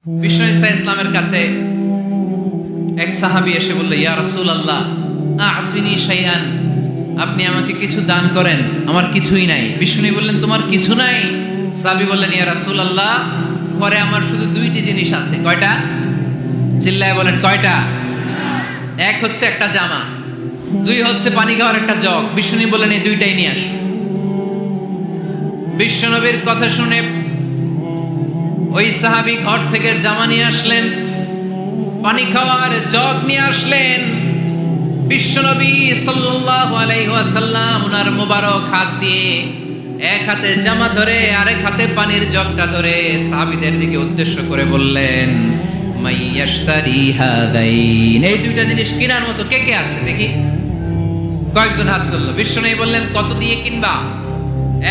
বিষ্ণু ঈসা ইসলামের কাছে এক সাহাবী এসে বলল, ইয়া রাসূলুল্লাহ আ'তিনি শাইআন, আপনি আমাকে কিছু দান করেন, আমার কিছুই নাই। বিষ্ণু বললেন, তোমার কিছু নাই? সাহাবী বললেন, ইয়া রাসূলুল্লাহ ঘরে আমার শুধু দুইটি জিনিস আছে। কয়টা? চিল্লায় বলেন, কয়টা? এক হচ্ছে একটা জামা, দুই হচ্ছে পানি খাওয়ার একটা জগ। বিষ্ণু বললেন, এই দুইটাই নিয়ে আস। বিশ্বনবীর কথা শুনে ওই সাহাবী ঘর থেকে জামা নিয়ে আসলেন, পানি খাওয়ার জগ নিয়ে আসলেন। বিশ্বনবী সাল্লাল্লাহু আলাইহি ওয়াসাল্লাম ওনার মোবারক হাত দিয়ে এক হাতে জামা ধরে আরেক হাতে পানির জগটা ধরে সাহাবীদের দিকে উদ্দেশ্য করে বললেন, মাইয়াশতারি হাদাইন, এই দুইটা জিনিস কেনার মতো কে কে আছে দেখি? কয়েকজন হাত তুলল। বিশ্বনবী বললেন, কত দিয়ে কিনবা?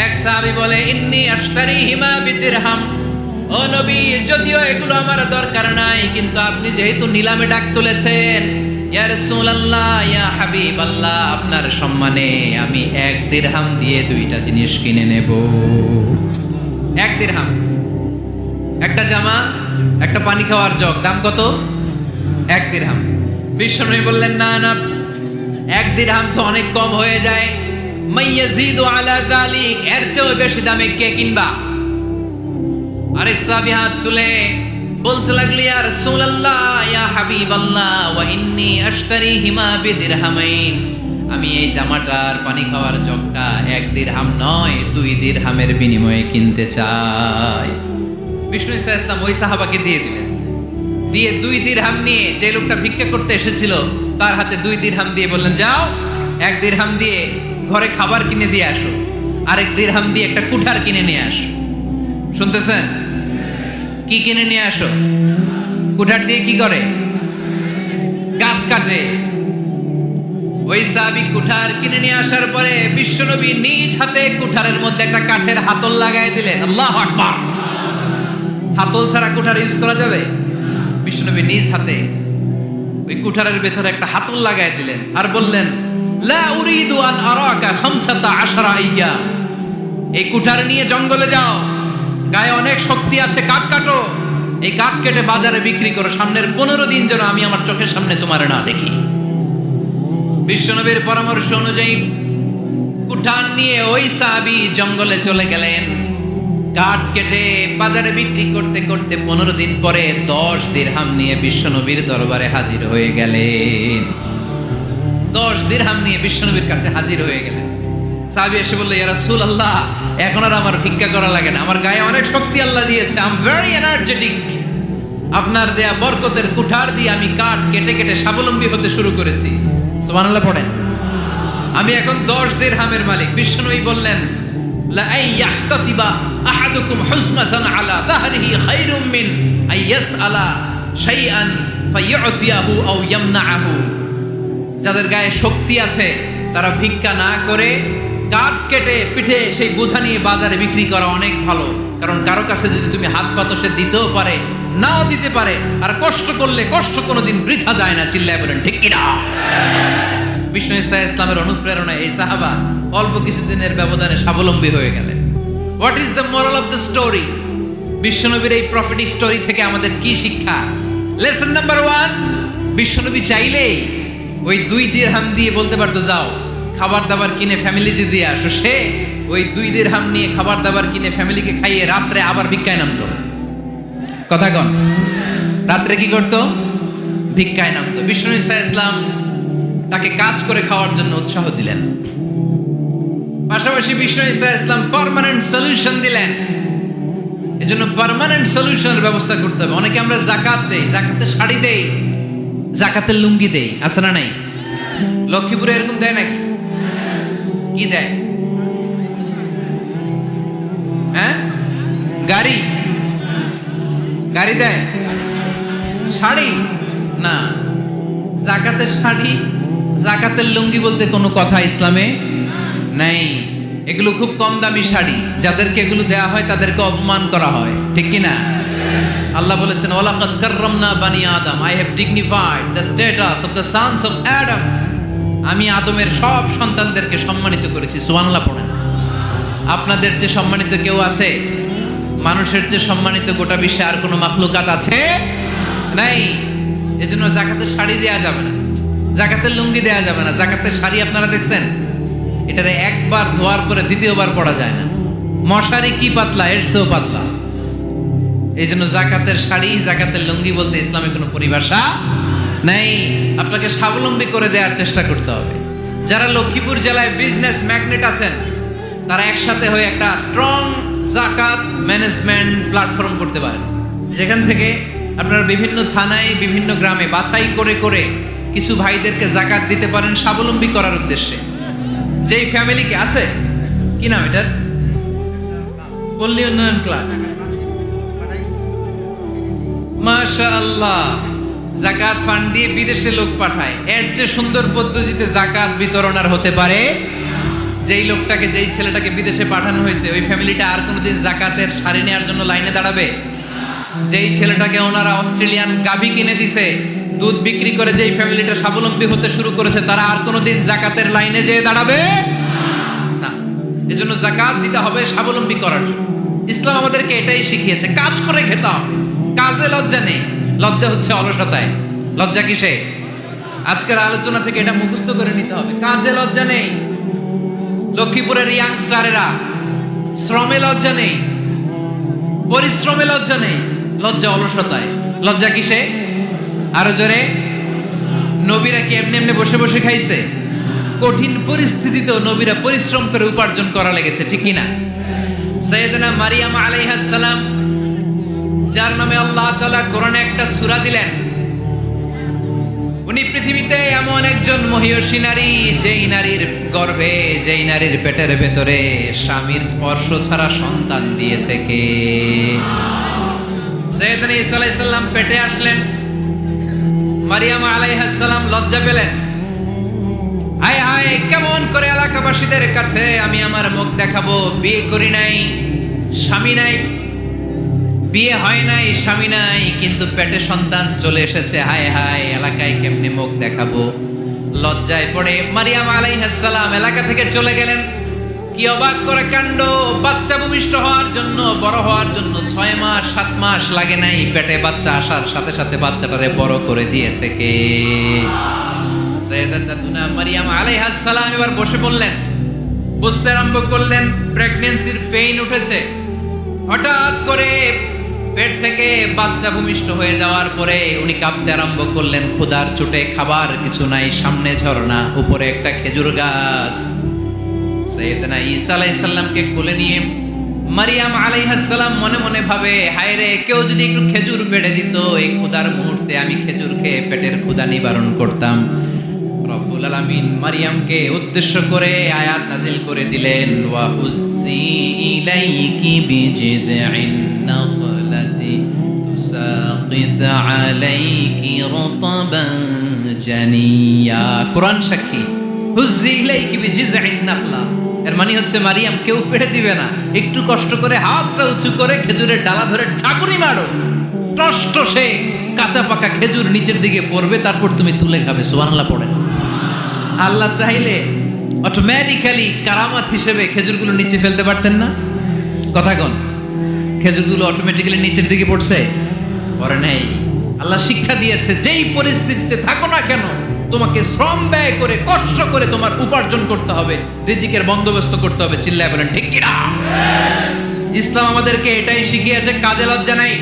এক সাহাবী বলে, ইন্নী আশতারিহিমা বিদিরহাম, ও নবী যদিও এগুলো আমার দরকার নাই, কিন্তু আপনি যেহেতু নিলামে ডাক তুলেছেন, ইয়া রাসূলুল্লাহ ইয়া হাবিবাল্লাহ, আপনার সম্মানে আমি 1 দিরহাম দিয়ে দুইটা জিনিস কিনে নেব। 1 দিরহাম, একটা জামা, একটা পানি খাওয়ার জগ, দাম কত? 1 দিরহাম। বিশ্বনবী বললেন, না না, 1 দিরহাম তো অনেক কম হয়ে যায়, মাইয়াজিদু আলা যালিক, এর চেয়ে বেশি দামে কে কিনবা? আরেক সাহাবী হাত তুলে বলতে লাগলি, ইয়া রাসূলুল্লাহ ইয়া হাবিবাল্লাহ ওয়া ইন্নী আশতারিহিমা বিদিরহামাইন, আমি এই জামাটার পানি খাওয়ার জগটা 1 দিরহাম নয় 2 দিরহামের বিনিময়ে কিনতে চাই। বিষ্ণু ঈসা ইসলাম ওই সাহাবাকে দিয়ে দিলেন। দিয়ে 2 দিরহাম নিয়ে যে লোকটা ভিক্ষা করতে এসেছিল তার হাতে 2 দিরহাম দিয়ে বললেন, যাও 1 দিরহাম দিয়ে ঘরে খাবার কিনে দিয়ে আসো, আরেক দিরহাম দিয়ে একটা কুঠার কিনে নিয়ে আসো। শুনতেছেন? কি কিনে নিয়ে আসো? কুঠার দিয়ে কি করে? গাছ কাটে। ওই সাহাবী কুঠার কিনে নিয়ে আসার পরে বিশ্বনবী নিজ হাতে কুঠারের মধ্যে একটা কাঠের হাতল লাগাই দিলেন। আল্লাহু আকবার! হাতল ছাড়া কুঠার ইউজ করা যাবে? বিশ্বনবী নিজ হাতে ওই কুঠারের ভেতরে একটা হাতল লাগাই দিলেন আর বললেন, লা উরিদু আন আরাকা 15 আইয়াম, এই কুঠার নিয়ে জঙ্গলে যাও, গায়ে অনেক শক্তি আছে, কাঠ কাটো, এই কাঠ কেটে বাজারে বিক্রি করো, সামনের 15 দিন যেন আমি আমার চোখের সামনে তোমার না দেখি। বিশ্বনবীর পরামর্শ অনুযায়ী কুঠার নিয়ে ওই সাহাবী জঙ্গলে চলে গেলেন। কাঠ কেটে বাজারে বিক্রি করতে করতে 15 দিন পরে 10 দিরহাম নিয়ে বিশ্বনবীর দরবারে হাজির হয়ে গেলেন। 10 দিরহাম নিয়ে বিশ্বনবীর কাছে হাজির হয়ে গেলেন। সাহাবী এসে বলল, ইয়া রাসূলুল্লাহ এখন আর আমার ভিক্ষা করা লাগে না, আমার গায়ে অনেক শক্তি আল্লাহ দিয়েছে, আই এম ভেরি এনার্জেটিক, আপনার দেয়া বরকতের কুঠার দিয়ে আমি কাঠ কেটে কেটে স্বাবলম্বী হতে শুরু করেছি। সুবহানাল্লাহ পড়েন। আমি এখন 10 দিরহামের মালিক। বিশ্বনবী বললেন, লা আইয়াহতাতিবা আহাদুকুম হুজমাতান আলা যাহরিহি খায়রুম মিন আইয়াসআলা শাইআন ফায়ু'তিয়াহু আও ইয়ামনাহু, যাদের গায়ে শক্তি আছে তারা ভিক্ষা না করে কাঠ কেটে পিঠে সেই বোঝা নিয়ে বাজারে বিক্রি করা অনেক ভালো। কারণ কারো কাছে যদি তুমি হাত পাতো, সে দিতেও পারে নাও দিতে পারে, আর কষ্ট করলে কষ্ট কোনোদিন বৃথা যায় না। চিল্লায় বলেন ঠিক কিনা? বিষ্ণু ঈসা ইসলামের অনুপ্রেরণায় এই সাহাবা অল্প কিছুদিনের ব্যবধানে স্বাবলম্বী হয়ে গেলেন। What is the moral of the story? বিশ্বনবীর এই প্রফেটিক স্টোরি থেকে আমাদের কি শিক্ষা? লেসন নাম্বার 1, বিশ্বনবী চাইলেই ওই 2 দিরহাম দিয়ে বলতে পারতো, যাও খাবার দাবার কিনে ফ্যামিলিতে দিয়ে আসো। সে ওই 2 দিরহাম নিয়ে খাবার দাবার কিনে ফ্যামিলিকে খাইয়ে রাত্রে আবার ভিক্ষায় নামতো। কথা কন, রাত্রে কি করতো? ভিক্ষায় নামতো। বিষ্ণু ঈসা ইসলাম তাকে কাজ করে খাওয়ার জন্য উৎসাহ দিলেন। পাশাপাশি বিষ্ণু ঈসা ইসলাম পার্মানেন্ট সলিউশন দিলেন। এজন্য পার্মানেন্ট সলিউশনের ব্যবস্থা করতে হবে। অনেকে আমরা যাকাত দেই, যাকাতের শাড়ি দেই, যাকাতের লুঙ্গি দেই, আছে না নাই? লক্ষ্মীপুরে এরকম দেয় নাকি? কি দেয়? হ্যাঁ, গাড়ি গাড়ি দেয়, শাড়ি না। যাকাতের শাড়ি, যাকাতের লুঙ্গি বলতে কোনো কথা ইসলামে নাই। এগুলো খুব কম দামি শাড়ি, যাদেরকে এগুলো দেয়া হয় তাদেরকে অপমান করা হয়, ঠিক কি না? আল্লাহ বলেছেন, ওয়ালাকাদ কাররামনা বানি আদম, I have dignified the status of the sons of Adam, আমি আদমের সব সন্তানদেরকে সম্মানিত করেছি। সুবহানাল্লাহ পড়েন। আপনাদের চেয়ে সম্মানিত কেউ আছে? মানুষের যে সম্মানিত গোটা বিশ্বে আর কোনো মাখলুকাত আছে নাই। এজন্য জাকাতের শাড়ি দেয়া যাবে না, জাকাতের লুঙ্গি দেয়া যাবে না। জাকাতের শাড়ি আপনারা দেখছেন, এটারে একবার ধোয়ার পরে দ্বিতীয়বার পরা যায় না। মশারি কি পাতলা, এর চেয়েও পাতলা। এই জন্য জাকাতের শাড়ি, জাকাতের লুঙ্গি বলতে ইসলামে কোনো পরিভাষা নাই। আপনাকে স্বাবলম্বী করে দেওয়ার চেষ্টা করতে হবে। যারা লক্ষ্মীপুর জেলায় বিজনেস ম্যাগনেট আছেন, তারা একসাথে হয়ে একটা স্ট্রং জাকাত ম্যানেজমেন্ট প্ল্যাটফর্ম করতে পারেন, যেখান থেকে আপনারা বিভিন্ন থানায়, বিভিন্ন গ্রামে বাছাই করে করে কিছু ভাইদেরকে জাকাত দিতে পারেন স্বাবলম্বী করার উদ্দেশ্যে। যেই ফ্যামিলিকে আছে, কি নাম এটার, পল্লী উন্নয়ন ক্লাব, মাশাআল্লাহ, জাকাত ফান্ড দিয়ে বিদেশে লোক পাঠায়। এর চেয়ে সুন্দর পদ্ধতিতে জাকাত বিতরণ আর হতে পারে? যেই লোকটাকে, যেই ছেলেটাকে বিদেশে পাঠানো হয়েছে, ওই ফ্যামিলিটা আর কোনোদিন জাকাতের শাড়ি নেওয়ার জন্য লাইনে দাঁড়াবে? যেই ছেলেটাকে ওনারা অস্ট্রেলিয়ান গাভী কিনে দিছে, দুধ বিক্রি করে যেই ফ্যামিলিটা স্বাবলম্বী হতে শুরু করেছে, তারা আর কোনোদিন জাকাতের লাইনে যেয়ে দাঁড়াবে না। এজন্য জাকাত দিতে হবে স্বাবলম্বী করার জন্য। ইসলাম আমাদেরকে এটাই শিখিয়েছে, কাজ করে খেতে হবে। কাজে লজ্জা নেই, লজ্জা হচ্ছে অলসতায়। লজ্জা কিসে? আজকের আলোচনা থেকে এটা মুখস্থ করে নিতে হবে, কাজে লজ্জা নেই। লক্ষ্মীপুরের ইয়াংস্টারেরা শ্রমে লজ্জা নেই, পরিশ্রমে লজ্জা নেই, লজ্জা অলসতায়। লজ্জা কিসে? আরো জোরে। নবীরা কি এমনি এমনি বসে বসে খাইছে? কঠিন পরিস্থিতিতেও নবীরা পরিশ্রম করে উপার্জন করা লেগেছে, ঠিক কিনা? সাইয়েদনা মারিয়াম আলাইহিস সালাম, যার নামে আল্লাহ তাআলা কোরআনে একটা সূরা দিলেন, উনি পৃথিবীতে এমন একজন মহিয়সী নারী, যেই নারীর গর্ভে, যেই নারীর পেটের ভেতরে স্বামীর স্পর্শ ছাড়া সন্তান দিয়েছে কে? সাইয়েদনা ঈসা আলাইহিস সালাম পেটে আসলেন। মারিয়াম আলাইহিস সালাম লজ্জা পেলেন। হায় হায়, কেমন করে এলাকাবাসীদের কাছে আমি আমার মুখ দেখাবো? বিয়ে করি নাই, স্বামী নাই, বিয়ে হয় নাই, স্বামী নাই, কিন্তু পেটে সন্তান চলে এসেছে। হায় হায়, এলাকায় কেমনে মুখ দেখাবো? লজ্জায় পড়ে মারিয়াম আলাইহিস সালাম এলাকা থেকে চলে গেলেন। কি অবাক করে কাণ্ড! বাচ্চা ভূমিষ্ঠ হওয়ার জন্য, বড় হওয়ার জন্য 6 মাস 7 মাস লাগে নাই, পেটে বাচ্চা আসার সাথে সাথে বাচ্চাটারে বড় করে দিয়েছে কে? সাইয়েদাতুনা মারিয়াম আলাইহিস সালাম এবার বসে পড়লেন, বুঝতে আরম্ভ করলেন প্রেগন্যান্সির পেইন উঠেছে। হঠাৎ করে পেট থেকে বাচ্চা ভূমিষ্ঠ হয়ে যাওয়ার পরে উনি কাঁপতে আরম্ভ করলেন। ক্ষুধার চোটে খাবার কিছু নাই, সামনে ঝর্ণা, উপরে একটা খেজুর গাছ। সাইয়েদনা ঈসা আলাইহিস সালামকে কোলে নিয়ে মারিয়াম আলাইহিস সালাম মনে মনে ভাবে, হায় রে, কেউ যদি একটু খেজুর পেড়ে দিত, এই ক্ষুধার মুহূর্তে আমি খেজুর খেয়ে পেটের ক্ষুধা নিবারণ করতাম। রব্বুল আলামিন মারিয়ামকে উদ্দেশ্য করে আয়াত নাজিল করে দিলেন, ওয়া হুজ্জি ইলাইকি বিজিযইন নাখলাতি তুসাকিত আলাইকি রতবান জানিয়া। কোরআন সাক্ষী, হুজ্জি ইলাইকি বিজিযইন নাখলা, এর মানে হচ্ছে মারিয়াম, কেউ পেড়ে দিবে না, একটু কষ্ট করে হাতটা উঁচু করে খেজুরের ডালা ধরে ঝাঁকুনি মারো, টসটসে কাঁচা পাকা খেজুর নিচের দিকে পড়বে, তারপর তুমি তুলে খাবে। সুবহানাল্লাহ পড়েন। আল্লাহ চাইলে অটোমেটিক্যালি কারামাত হিসেবে খেজুরগুলো নিচে ফেলতে পারতেন না? কথা কোন? খেজুরগুলো অটোমেটিক্যালি নিচের দিকে পড়ছে? পড়ে নাই। আল্লাহ শিক্ষা দিয়েছে, যেই পরিস্থিতিতে থাকো না কেন, তোমাকে শ্রম ব্যয় করে, কষ্ট করে তোমার উপার্জন করতে হবে, রিজিকের বন্দোবস্ত করতে হবে। চিল্লায় বলেন ঠিক কিনা? ইসলাম আমাদেরকে এটাই শিখিয়েছে, কাজে লজ্জা নাই।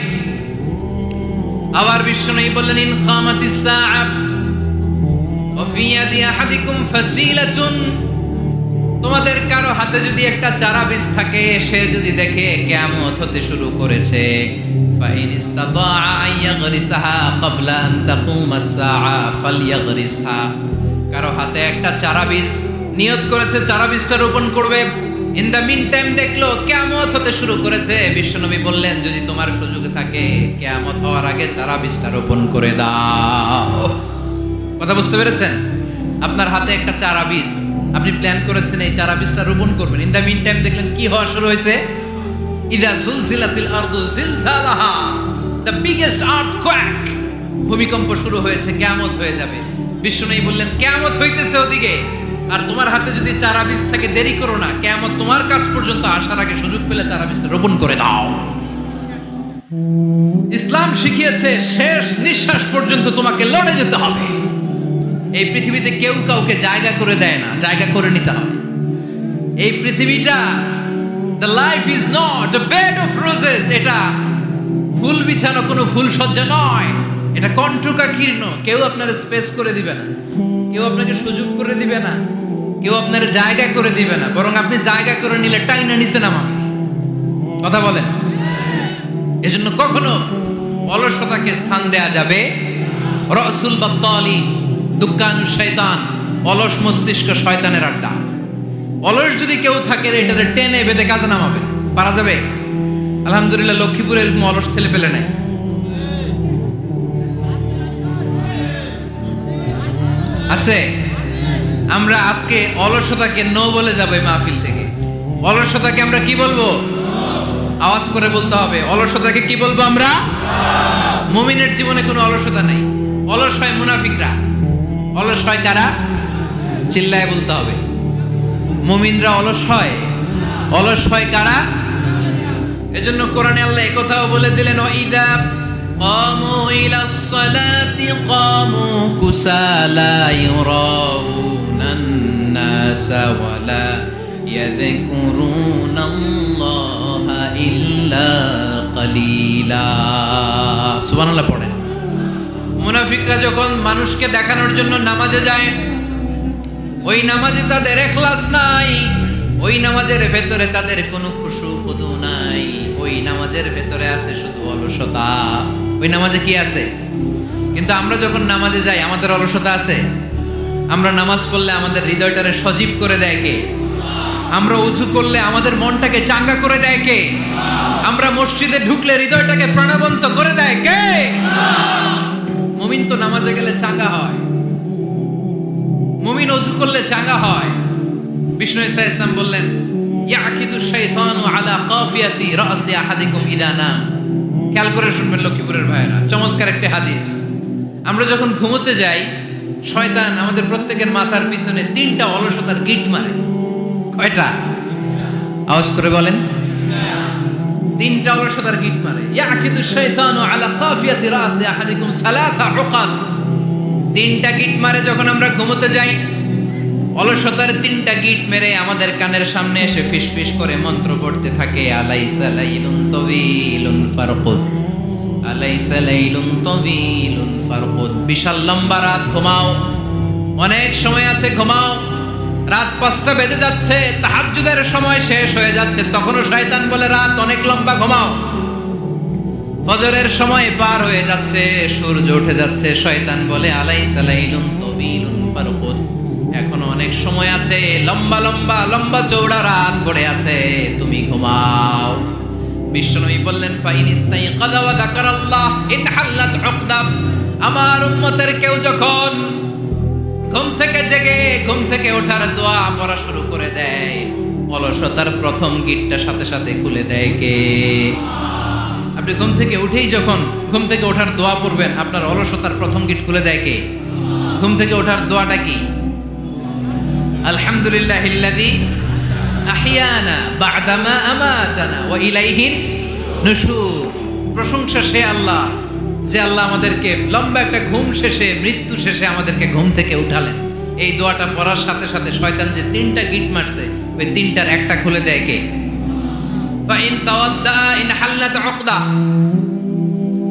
আবার বিশ্বনবী বললেন, ইন খামাতিস সাআ ওয়া ফি ইয়াদি আহাদিকুম ফাসিলাতুন, তোমাদের কারো হাতে যদি একটা চারা বীজ থাকে, সে যদি দেখে কিয়ামত হতে শুরু করেছে, ফাইন ইসতাতাআ আন ইয়াগরিসাহা ক্বাবলা আন তাকুমাস সাআ ফালইয়াগরিসহা। কারো হাতে একটা চারা বীজ নিয়ত করেছে, চারা বীজটা রোপণ করবে, ইন দ্য মিন টাইম দেখলো কিয়ামত হতে শুরু করেছে, বিশ্বনবী বললেন, যদি তোমার সুযোগ থাকে কিয়ামত হওয়ার আগে চারা বীজটা রোপণ করে দাও। কথা বুঝতে পেরেছেন? আপনার হাতে একটা চারা বীজ, আপনি প্ল্যান করেছেন এই চারা বীজটা রোপণ করবেন। ইন দ্য মিন টাইম দেখলেন কি হওয়া শুরু হয়েছে? ইদা জুলজিলাতিল আরদু জিলজালাহা, দ্য বিগেস্ট আর্থকোয়েক, ভূমিকম্প শুরু হয়েছে, কিয়ামত হয়ে যাবে। বিশ্বনবী বললেন, কিয়ামত হইতেছে ওদিকে, আর তোমার হাতে যদি চারা বীজ থাকে, দেরি করো না, কিয়ামত তোমার কাছ পর্যন্ত আসার আগে সুযোগ পেলে চারা বীজটা রোপণ করে দাও। ইসলাম শিখিয়েছে শেষ নিঃশ্বাস পর্যন্ত তোমাকে লড়ে যেতে হবে। এই পৃথিবীতে কেউ কাউকে জায়গা করে দেয় না, জায়গা করে নিতে হয়। এই পৃথিবীটা, the life is not a bed of roses, এটা ফুল বিছানো কোনো ফুল সজ্জা নয়, এটা কণ্টকাকীর্ণ। কেউ আপনার স্পেস করে দিবে না, কেউ আপনাকে সুযোগ করে দিবে না, কেউ আপনার জায়গা করে দিবে না, বরং আপনি জায়গা করে নিলে টাইনা নিচে নামাবে। কথা বলেন। এজন্য কখনো অলসতাকে স্থান দেয়া যাবে। রসুল বাত্তালি দুক্কানু শয়তান, অলস মস্তিষ্ক শয়তানের আড্ডা। অলস যদি কেউ থাকে এটারে টেনে বেঁধে কাজে নামাবেন, পারা যাবে? আলহামদুলিল্লাহ লক্ষ্মীপুরে এরকম অলস ছেলে পেলে নাই। আছে। আমরা আজকে অলসতাকে নো বলে যাবো এই মাহফিল থেকে। অলসতাকে আমরা কি বলবো? আওয়াজ করে বলতে হবে। অলসতাকে কি বলবো আমরা? মুমিনের জীবনে কোনো অলসতা নেই। অলস হয় মুনাফিকরা। অলস হয় কারা? চিল্লায় বলতে হবে। মুমিনরা অলস হয়। অলস হয় কারা? এজন্য কোরআনে আল্লাহ একথাও বলে দিলেন, ওয়াইদা কামু ইলাস সালাতি কামু কুসালা ইউরাউনান নাসা ওয়ালা ইয়াযকুরুনাল্লাহা ইল্লা কালিলা। সুবহানাল্লাহ পড়েন। মুনাফিকরা যখন মানুষকে দেখানোর জন্য নামাজে যায়, ওই নামাজে তাদের ইখলাস নাই, ওই নামাজের ভেতরে তাদের কোনো খুশু খুদু নাই, ওই নামাজের ভেতরে আছে শুধু অলসতা। ওই নামাজে কি আছে? কিন্তু আমরা যখন নামাজে যাই আমাদের অলসতা আছে? আমরা নামাজ পড়লে আমাদের হৃদয়টারে সজীব করে দেয় কে? আমরা উযু করলে আমাদের মনটাকে চাঙ্গা করে দেয় কে? আমরা মসজিদে ঢুকলে হৃদয়টাকে প্রাণবন্ত করে দেয় কে? মুমিন তো নামাজে গেলে চাঙ্গা হয়, মুমিন ওযু করলে চাঙ্গা হয়। বিষ্ণু ঈসা ইসলাম বললেন, ইয়াকিদু শাইতানু আলা কাফিয়াতি রাসি আহাদিকুম ইদা নাম। খেয়াল করে শুনবেন লক্ষ্মীপুরের ভাইয়েরা, চমৎকার একটা হাদিস। আমরা যখন ঘুমোতে যাই, শয়তান আমাদের প্রত্যেকের মাথার পিছনে 3টা অলসতার গিট মারে। কয়টা? আওয়াজ করে বলেন। 3টা অলসতার গিট মারে। ইয়াকিদু শাইতানু আলা কাফিয়াতি রাসি আহাদিকুম সালাসা উকাদ। 3টা গিট মারে যখন আমরা ঘুমোতে যাই। অলসতার 3টা গিট মেরে আমাদের কানের সামনে এসে ফিসফিস করে মন্ত্র পড়তে থাকে, আলাইসা লাইলুন তাওয়িলুন ফারকুদ, আলাইসা লাইলুন তাওয়িলুন ফারকুদ। বিশাল লম্বা রাত, ঘুমাও। অনেক সময় আছে, ঘুমাও। রাত 5টা বেজে যাচ্ছে, তাহাজ্জুদের সময় শেষ হয়ে যাচ্ছে, তখনও শয়তান বলে রাত অনেক লম্বা, ঘুমাও। ফজরের সময় পার হয়ে যাচ্ছে, সূর্য উঠে যাচ্ছে, শয়তান বলে আলাইসা লাইলুন তাওয়িলুন ফারকুদ, এখনো অনেক সময় আছে, লম্বা লম্বা লম্বা চৌড়া রাত পড়ে আছে, তুমি ঘুমাও। বিশ্বনবী বললেন, ফাইন ইস্তাইকাযা ওয়া যাকারাল্লাহ ইনহাল্লাত উকদা। আমার উম্মতের কেউ যখন ঘুম থেকে জেগে ঘুম থেকে ওঠার দোয়া পড়া শুরু করে দেয়, অলসতার প্রথম গিটটা সাথে সাথে খুলে দেয় কে? আপনি ঘুম থেকে উঠেই যখন ঘুম থেকে ওঠার দোয়া পড়বেন, আপনার অলসতার প্রথম গিট খুলে দেয় কে? ঘুম থেকে ওঠার দোয়াটা কি? আলহামদুলিল্লাহিল্লাযী আহইয়ানা বা'দামা আমাতানা ওয়া ইলাইহিন নুশুর। প্রশংসা সে আল্লাহ, যে আল্লাহ আমাদেরকে লম্বা একটা ঘুম শেষে, মৃত্যু শেষে আমাদেরকে ঘুম থেকে উঠালেন। এই দোয়াটা পড়ার সাথে সাথে শয়তান যে 3টা গিট মারছে, ওই 3টার একটা খুলে দেয় কে? ফাইন তাওয়াদ্দা ইনহাল্লাত উকদা।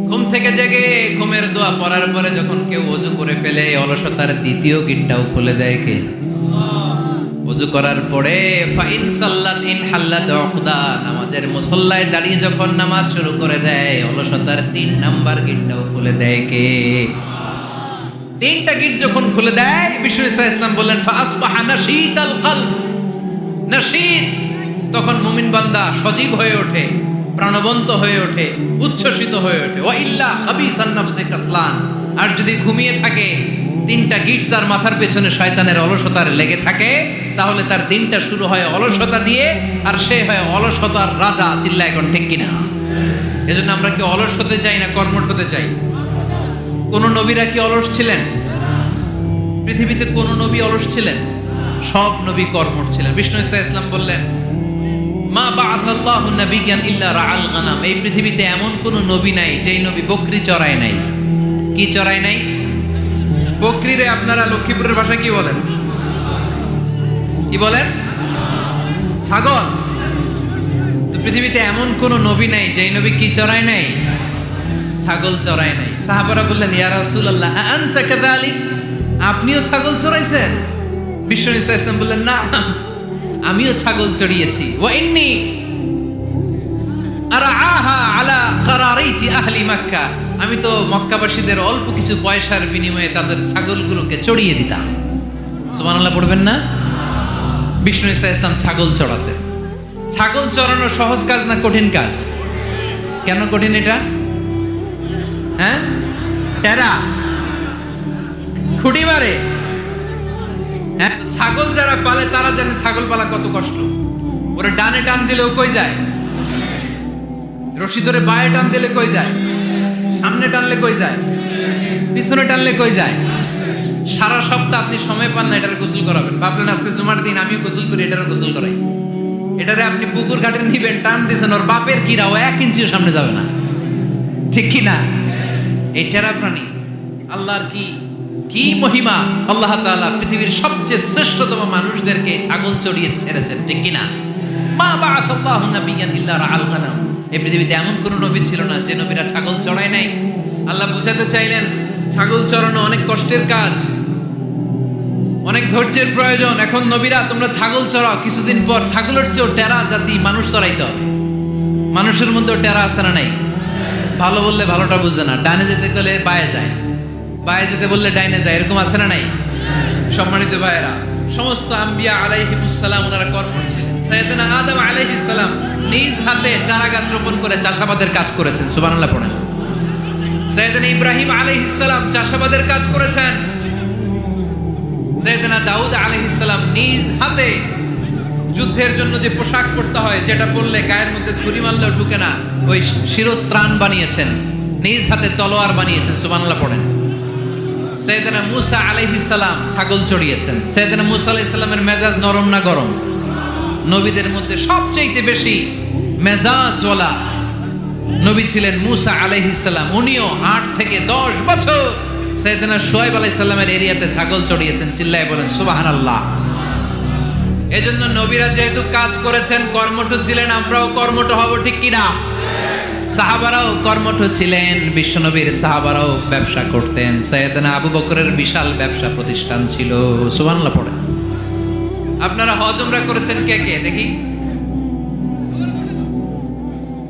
ঘুম থেকে জেগে ঘুমের দোয়া পড়ার পরে যখন কেউ ওযু করে ফেলে, অলসতার দ্বিতীয় গিটটাও খুলে দেয় কে? ওযু করার পরে ফাইন সাল্লাত ইনহাল্লাত উকদা, নামাজের মুসল্লায় দাঁড়িয়ে যখন নামাজ শুরু করে দেয়, অলসতার 3 নাম্বার গিটটাও খুলে দেয় কে? 3টা গিট যখন খুলে দেয়, বিষ্ণু ঈসা ইসলাম বললেন, ফাআসবাহা নাশীতাল কলব। নাশীত, তখন মুমিন বান্দা সজীব হয়ে ওঠে, প্রাণবন্ত হয়ে ওঠে, উচ্ছ্বসিত হয়ে ওঠে। ওয়া ইল্লা খাবিসান নাফসি কাসলান। আর যদি ঘুমিয়ে থাকে, 3টা গিট তার মাথার পেছনে শয়তানের অলসতার লেগে থাকে, তাহলে তার দিনটা শুরু হয় অলসতা দিয়ে, আর সে হয় অলসতার রাজা। চিল্লায় এখন ঠিক কিনা? এজন্য আমরা কি অলস হতে চাই না কর্মঠ হতে চাই? কোন নবীরা কি অলস ছিলেন? পৃথিবীতে কোন নবী অলস ছিলেন? সব নবী কর্মঠ ছিলেন। বিষ্ণু ঈসা ইসলাম বললেন, মা বাআসাল্লাহু নাবিয়্যান ইল্লা রাআল গানাম, এই পৃথিবীতে এমন কোন নবী নাই যেই নবী বকরি চড়ায় নাই। কি চড়ায় নাই? বকরিরে আপনারা লক্ষ্মীপুরের ভাষায় কি বলেন? কি বলেন? ছাগল। তো পৃথিবীতে এমন কোন নবী নাই যেই নবী কি চড়ায় নাই? ছাগল চড়ায় নাই। সাহাবারা বললেন, ইয়া রাসূলুল্লাহ আনতা কাযালিক, আপনিও ছাগল চড়াইছেন? বিশ্বনবী সাল্লাল্লাহু আলাইহি ওয়াসাল্লাম বললেন, না, আমিও ছাগল চড়িয়েছি। ওয়া ইন্নী আরআহা আলা কারারাইতি আহলি মক্কা, আমি তো মক্কাবাসীদের অল্প কিছু পয়সার বিনিময়ে তাদের ছাগলগুলোকে চড়িয়ে দিতাম। সুবহানাল্লাহ পড়বেন না? বিষ্ণু ইসা ইসলাম ছাগল চড়াতেন। ছাগল চড়ানো সহজ কাজ না কঠিন কাজ? কেন কঠিন এটা? হ্যাঁ, টেরা খুঁটি মারে। হ্যাঁ, ছাগল যারা পালে তারা জানে ছাগল পালা কত কষ্ট। ওরে ডানে টান দিলেও কই যায়, রশি ধরে বায়ে টান দিলে কই যায়, সামনে টানলে কই যায়, পিছনে টানলে কই যায়। সারা সপ্তাহ আপনি সময় পান না এটার গোসল করাবেন। ভাবলেন আজকে জুমার দিন আমিও গোসল করি, এটারও গোসল করাই। এটারে আপনি পুকুর ঘাটে নিবেন, টান দিয়েছেন, ওর বাপের কিরা ও 1 ইঞ্চিও সামনে যাবে না। ঠিক কি না? এই টেরা প্রাণী আল্লাহর কি কি মহিমা! আল্লাহ তাআলা পৃথিবীর সবচেয়ে শ্রেষ্ঠতম মানুষদেরকে ছাগল চড়িয়ে ছেড়েছেন। ঠিক কি না? মা বাআসাল্লাহু নাবিয়্যান ইল্লা রাআল গানাম, এই পৃথিবীতে এমন কোন নবী ছিল না যে নবীরা ছাগল চড়ায় নাই। আল্লাহ বুঝাতে চাইলেন ছাগল চড়ানো অনেক কষ্টের কাজ, অনেক ধৈর্যের প্রয়োজন। এখন নবীরা তোমরা ছাগল চড়াও, কিছুদিন পর ছাগলের চেয়েও টেরা জাতি মানুষ চড়াইতে হবে। মানুষের মধ্যেও টেরা আছে না নাই? ভালো বললে ভালোটা বুঝে না, ডানে যেতে গেলে বায়ে যায়, বায়ে যেতে বললে ডাইনে যায়, এরকম আছে না নাই? সম্মানিত ভাইয়েরা, সমস্ত আম্বিয়া আলাইহিমুস সালাম ওনারা কর্মঠ ছিলেন। সাইয়েদনা আদম আলাইহিস সালাম নিজ হাতে চারা গাছ রোপণ করে চাষাবাদের কাজ করেছেন। সুবহানাল্লাহ পড়েন। সাইয়েদনা ইব্রাহিম আলাইহিস সালাম চাষাবাদের কাজ করেছেন। সাইয়েদনা দাউদ আলাইহিস সালাম নিজ হাতে যুদ্ধের জন্য যে পোশাক পরতে হয়, যেটা পরলে গায়ের মধ্যে ছুরি মারলেও ঢুকে না, ওই শিরস্ত্রাণ বানিয়েছেন, নিজ হাতে তলোয়ার বানিয়েছেন। সুবহানাল্লাহ পড়েন। সাইয়েদনা মূসা আলাইহিস সালাম ছাগল চড়িয়েছেন। সাইয়েদনা মূসা আলাইহিস সালামের মেজাজ নরম না গরম? নবীদের মধ্যে সবচেয়ে বেশি মেজাজওয়ালা নবী ছিলেন মূসা আলাইহিস সালাম। উনিও 8 থেকে 10 বছর সাইয়েদনা শুআয়ব আলাইহিস সালামের এরিয়াতে ছাগল চড়িয়েছেন। চিল্লায় বলেন সুবহানাল্লাহ। এজন্য নবীরা যেহেতু কাজ করেছেন, কর্মঠ ছিলেন, আমরাও কর্মঠ হব। ঠিক কিনা? সাহাবারাও কর্মঠ ছিলেন। বিশ্বনবীর সাহাবারাও ব্যবসা করতেন। সাইয়েদনা আবু বকরের বিশাল ব্যবসা প্রতিষ্ঠান ছিল। সুবহানাল্লাহ পড়েন। আপনারা হজ উমরা করেছেন কে কে দেখি?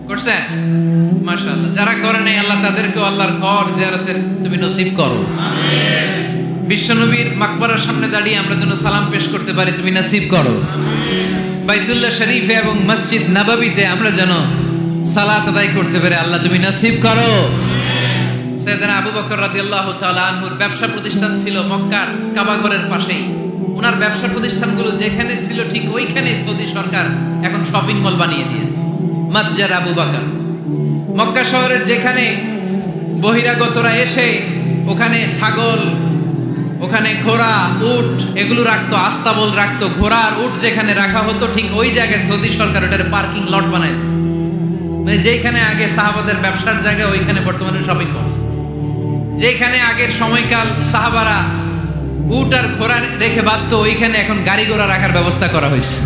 করছেন? মাশাআল্লাহ। যারা করে নাই আল্লাহ তাদেরকেও আল্লাহর ঘর জিয়ারতের তুমি নসিব করো। আমিন। বিশ্বনবীর মাকবারার সামনে দাঁড়িয়ে আমরা যেন সালাম পেশ করতে পারি, তুমি নসিব করো। বাইতুল্লাহ শরীফে এবং মসজিদ নববীতে আমরা যেন সালাত আদায় করতে পারি, আল্লাহ তুমি নসিব করো। সাইয়েদনা আবু বকর রাদিয়াল্লাহু তাআলা আনহুর ব্যবসা প্রতিষ্ঠান ছিল মক্কার কাবা ঘরের পাশেই। ওনার ব্যবসা প্রতিষ্ঠানগুলো যেখানে ছিল ঠিক ওইখানেই সৌদি সরকার এখন শপিং মল বানিয়ে দিয়েছে, মাতজার আবু বকর। মক্কা শহরের যেখানে বহিরাগতরা এসে ওখানে ছাগল, ওখানে ঘোড়া, উট এগুলো রাখতো, আস্তাবল রাখতো, ঘোড়া আর উট যেখানে রাখা হতো ঠিক ওই জায়গায় সৌদি সরকার ওটার পার্কিং লট বানাইছে। মানে যেখানে আগে সাহাবাদের ব্যবসার জায়গা, ওইখানে বর্তমানে শপিং মল। যেখানে আগের সময়কাল সাহাবারা উট আর ঘোড়া রেখে বাঁধতো, ওইখানে এখন গাড়ি ঘোড়া রাখার ব্যবস্থা করা হয়েছে।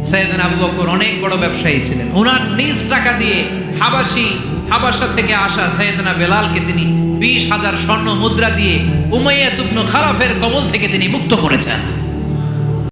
সাইয়েদনা আবু বকর অনেক বড় ব্যবসায়ী ছিলেন। ওনার নিজ টাকা দিয়ে হাবাসা থেকে আসা সাইয়েদনা বেলালকে তিনি 20,000 স্বর্ণ মুদ্রা দিয়ে উমাইয়া ইবনে খালাফের কবল থেকে তিনি মুক্ত করেছেন।